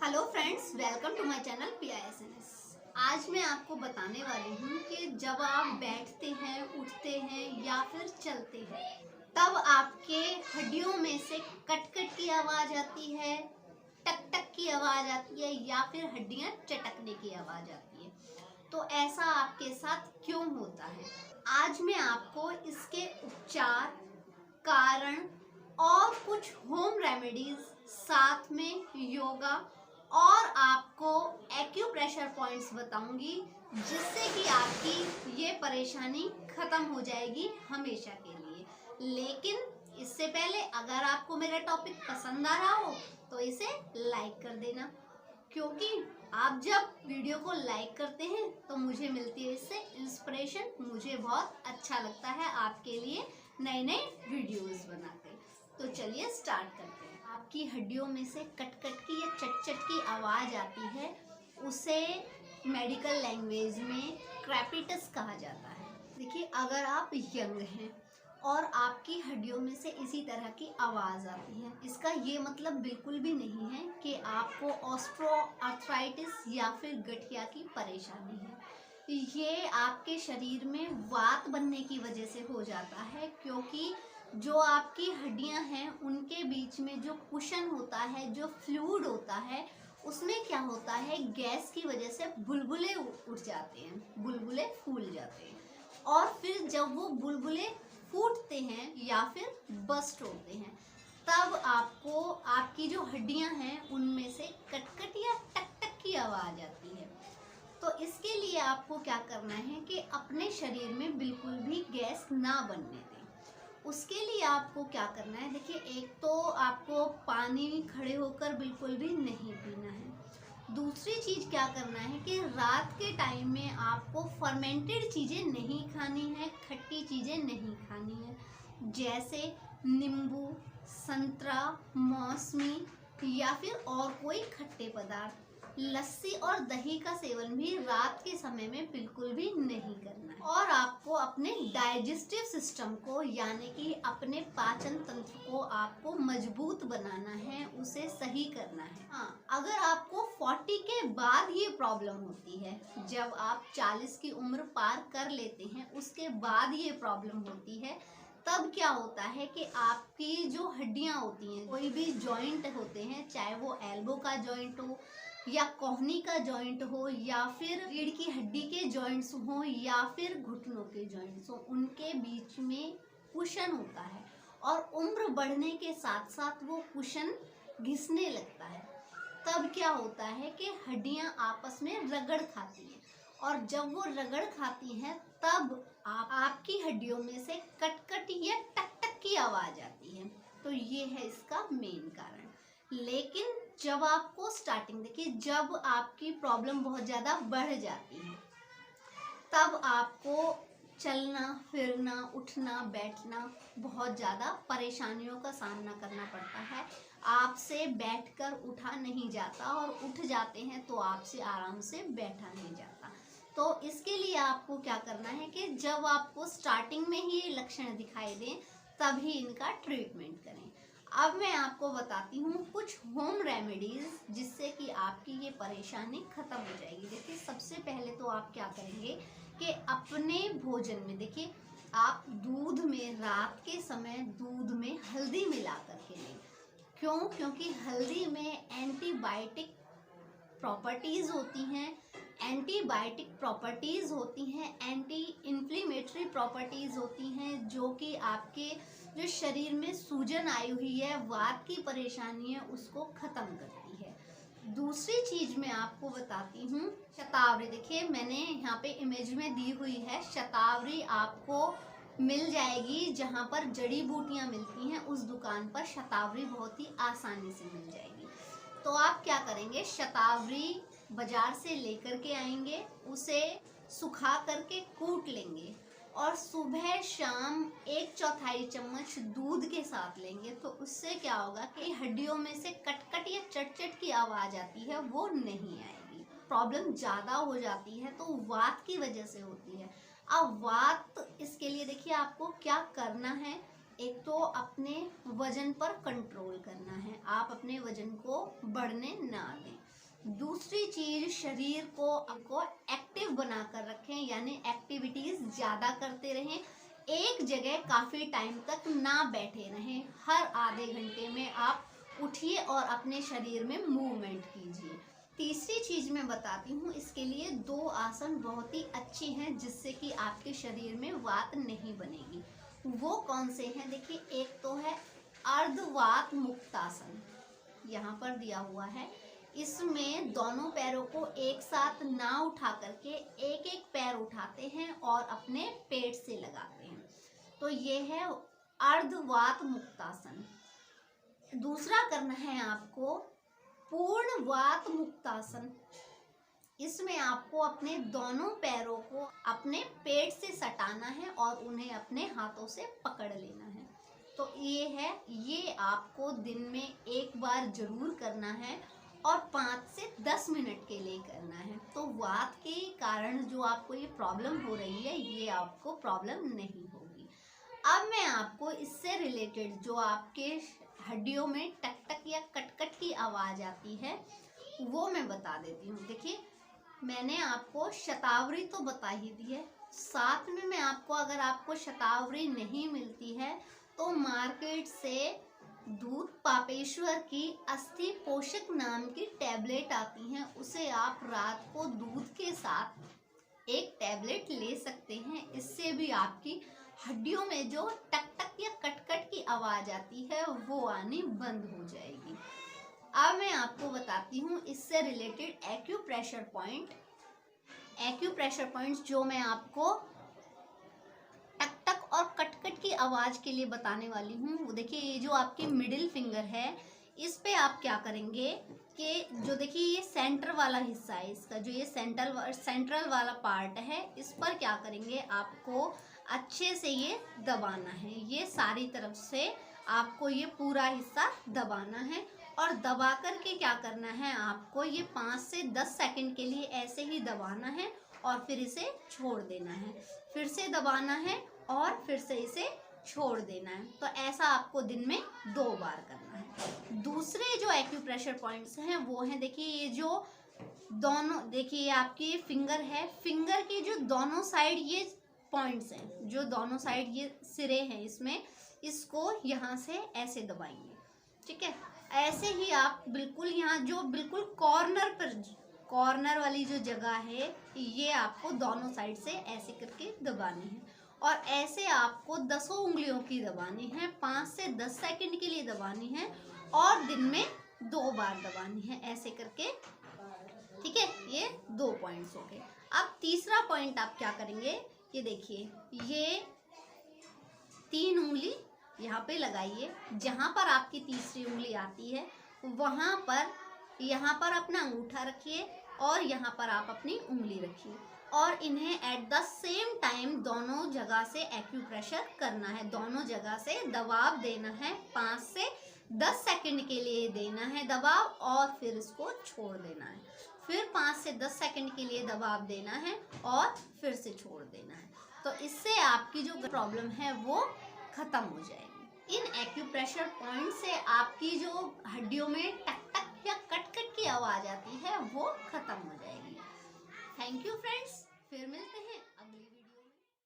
Hello friends, welcome to my channel PISNS। आज मैं आपको बताने वाली हूँ कि जब आप बैठते हैं, उठते हैं या फिर चलते हैं, तब आपके हड्डियों में से कट कट की आवाज़ आती है, टक टक की आवाज़ आती है या फिर हड्डियाँ चटकने की आवाज़ आती है। तो ऐसा आपके साथ क्यों होता है? आज मैं आपको इसके उपचार, कारण और कुछ होम रेमेडीज, साथ में योगा और आपको एक्यूप्रेशर पॉइंट्स बताऊंगी, जिससे कि आपकी ये परेशानी खत्म हो जाएगी हमेशा के लिए। लेकिन इससे पहले अगर आपको मेरा टॉपिक पसंद आ रहा हो तो इसे लाइक कर देना, क्योंकि आप जब वीडियो को लाइक करते हैं तो मुझे मिलती है इससे इंस्पिरेशन। मुझे बहुत अच्छा लगता है आपके लिए नए नए वीडियोस बनाते। तो चलिए स्टार्ट करते हैं। आपकी हड्डियों में से कट कट की या चट चट की आवाज़ आती है, उसे मेडिकल लैंग्वेज में क्रेपिटस कहा जाता है। देखिए, अगर आप यंग हैं और आपकी हड्डियों में से इसी तरह की आवाज़ आती है, इसका ये मतलब बिल्कुल भी नहीं है कि आपको ऑस्ट्रोआर्थराइटिस या फिर गठिया की परेशानी है। ये आपके शरीर में वात बनने की वजह से हो जाता है, क्योंकि जो आपकी हड्डियां हैं उनके बीच में जो कुशन होता है, जो फ्लूइड होता है, उसमें क्या होता है, गैस की वजह से बुलबुले उठ जाते हैं, बुलबुले फूल जाते हैं। और फिर जब वो बुलबुले फूटते हैं या फिर बस्ट होते हैं, तब आपको आपकी जो हड्डियां हैं उनमें से कटकट या टक टक की आवाज़ आती है। तो इसके लिए आपको क्या करना है कि अपने शरीर में बिल्कुल भी गैस ना बनने दें। उसके लिए आपको क्या करना है, देखिए, एक तो आपको पानी खड़े होकर बिल्कुल भी नहीं पीना है। दूसरी चीज़ क्या करना है कि रात के टाइम में आपको फर्मेंटेड चीज़ें नहीं खानी है, खट्टी चीज़ें नहीं खानी है, जैसे नींबू, संतरा, मौसमी या फिर और कोई खट्टे पदार्थ। लस्सी और दही का सेवन भी रात के समय में बिल्कुल भी नहीं करना है। और आपको अपने डाइजेस्टिव सिस्टम को, यानी कि अपने पाचन तंत्र को आपको मजबूत बनाना है, उसे सही करना है। हाँ, अगर आपको 40 के बाद ये प्रॉब्लम होती है, जब आप 40 की उम्र पार कर लेते हैं उसके बाद ये प्रॉब्लम होती है, तब क्या होता है कि आपकी जो हड्डियां होती हैं, कोई भी जॉइंट होते हैं, चाहे वो एल्बो का जॉइंट हो या कोहनी का जॉइंट हो या फिर रीढ़ की हड्डी के जॉइंट्स हो या फिर घुटनों के जॉइंट्स हो, उनके बीच में कुशन होता है और उम्र बढ़ने के साथ साथ वो कुशन घिसने लगता है। तब क्या होता है कि हड्डियां आपस में रगड़ खाती हैं, और जब वो रगड़ खाती हैं तब आपकी हड्डियों में से कट या टक टक की आवाज़ आती है। तो ये है इसका मेन कारण। लेकिन जब आपको स्टार्टिंग, देखिए, जब आपकी प्रॉब्लम बहुत ज़्यादा बढ़ जाती है, तब आपको चलना फिरना, उठना बैठना, बहुत ज़्यादा परेशानियों का सामना करना पड़ता है। आपसे बैठकर उठा नहीं जाता, और उठ जाते हैं तो आपसे आराम से बैठा नहीं जाता। तो इसके लिए आपको क्या करना है कि जब आपको स्टार्टिंग में ही ये लक्षण दिखाई दें, तभी इनका ट्रीटमेंट करें। अब मैं आपको बताती हूँ कुछ होम रेमेडीज, जिससे कि आपकी ये परेशानी खत्म हो जाएगी। देखिए, सबसे पहले तो आप क्या करेंगे कि अपने भोजन में, देखिए, आप दूध में, रात के समय दूध में हल्दी मिला करके लें। क्यों? क्योंकि हल्दी में एंटीबायोटिक प्रॉपर्टीज़ होती हैं, एंटी इन्फ्लेमेटरी प्रॉपर्टीज़ होती हैं, जो कि आपके जो शरीर में सूजन आई हुई है, वात की परेशानी है, उसको ख़त्म करती है। दूसरी चीज़ मैं आपको बताती हूँ, शतावरी। देखिए, मैंने यहाँ पे इमेज में दी हुई है, शतावरी आपको मिल जाएगी जहाँ पर जड़ी बूटियाँ मिलती हैं, उस दुकान पर शतावरी बहुत ही आसानी से मिल जाएगी। तो आप क्या करेंगे, शतावरी बाजार से लेकर के आएंगे, उसे सुखा करके कूट लेंगे और सुबह शाम 1/4 चम्मच दूध के साथ लेंगे। तो उससे क्या होगा कि हड्डियों में से कटकट या चट की आवाज़ आती है, वो नहीं आएगी। प्रॉब्लम ज़्यादा हो जाती है तो वात की वजह से होती है। अब वात, इसके लिए देखिए आपको क्या करना है। एक तो अपने वजन पर कंट्रोल करना है, आप अपने वजन को बढ़ने ना दें। दूसरी चीज, शरीर को आपको एक्टिव बनाकर रखें, यानी एक्टिविटीज ज्यादा करते रहें। एक जगह काफी टाइम तक ना बैठे रहें, हर आधे घंटे में आप उठिए और अपने शरीर में मूवमेंट कीजिए। तीसरी चीज मैं बताती हूँ, इसके लिए 2 आसन बहुत ही अच्छे हैं जिससे कि आपके शरीर में वात नहीं बनेगी। वो कौन से हैं? देखिए, एक तो है अर्धवात मुक्तासन, यहाँ पर दिया हुआ है। इसमें दोनों पैरों को एक साथ ना उठा करके एक एक पैर उठाते हैं और अपने पेट से लगाते हैं, तो ये है अर्धवात मुक्तासन। दूसरा करना है आपको पूर्ण वात मुक्तासन। इसमें आपको अपने दोनों पैरों को अपने पेट से सटाना है और उन्हें अपने हाथों से पकड़ लेना है। तो ये है, ये आपको दिन में एक बार जरूर करना है और 5 से 10 मिनट के लिए करना है। तो वात के कारण जो आपको ये प्रॉब्लम हो रही है, ये आपको प्रॉब्लम नहीं होगी। अब मैं आपको इससे रिलेटेड जो आपके हड्डियों में टक टक या कटकट की आवाज आती है वो मैं बता देती हूँ। देखिए, मैंने आपको शतावरी तो बता ही दी है, साथ में मैं आपको, अगर आपको शतावरी नहीं मिलती है तो मार्केट से दूध पापेश्वर की अस्थि पोषक नाम की टैबलेट आती हैं, उसे आप रात को दूध के साथ एक टैबलेट ले सकते हैं। इससे भी आपकी हड्डियों में जो टक टक या कटकट की आवाज आती है वो आनी बंद हो जाएगी। अब मैं आपको बताती हूँ इससे related acupressure point. Acupressure points जो मैं आपको टक टक और कटकट की आवाज के लिए बताने वाली हूँ, वो देखिए, ये जो आपकी मिडिल फिंगर है, इस पे आप क्या करेंगे कि जो देखिए ये सेंटर वाला हिस्सा है इसका, जो ये सेंट्रल वाला पार्ट है, इस पर क्या करेंगे, आपको अच्छे से ये दबाना है। ये सारी तरफ से आपको ये पूरा हिस्सा दबाना है और दबा करके क्या करना है, आपको ये 5 से 10 सेकंड के लिए ऐसे ही दबाना है और फिर इसे छोड़ देना है, फिर से दबाना है और फिर से इसे छोड़ देना है। तो ऐसा आपको दिन में 2 बार करना है। दूसरे जो एक्यूप्रेशर पॉइंट्स हैं वो हैं, देखिए ये जो दोनों, देखिए ये आपकी फिंगर है, फिंगर की जो दोनों साइड ये पॉइंट्स हैं, जो दोनों साइड ये सिरे हैं, इसमें इसको यहाँ से ऐसे दबाएंगे, ठीक है। ऐसे ही आप बिल्कुल यहाँ जो बिल्कुल कॉर्नर पर, कॉर्नर वाली जो जगह है, ये आपको दोनों साइड से ऐसे करके दबानी है और ऐसे आपको 10 उंगलियों की दबानी है, 5 से 10 सेकंड के लिए दबानी है और दिन में 2 बार दबानी है, ऐसे करके, ठीक है। ये 2 पॉइंट्स हो गए। अब तीसरा पॉइंट आप क्या करेंगे, ये देखिए, ये 3 उंगली यहाँ पे लगाइए, जहाँ पर आपकी तीसरी उंगली आती है वहाँ पर, यहाँ पर अपना अंगूठा रखिए और यहाँ पर आप अपनी उंगली रखिए और इन्हें एट द सेम टाइम दोनों जगह से एक्यूप्रेशर करना है, दोनों जगह से दबाव देना है। 5 से 10 सेकंड के लिए देना है दबाव और फिर इसको छोड़ देना है, फिर 5 से 10 सेकंड के लिए दबाव देना है और फिर से छोड़ देना है। तो इससे आपकी जो प्रॉब्लम है वो खत्म हो जाएगी। इन एक्यूप्रेशर पॉइंट से आपकी जो हड्डियों में टक टक या कट कट की आवाज आती है वो खत्म हो जाएगी। थैंक यू फ्रेंड्स, फिर मिलते हैं।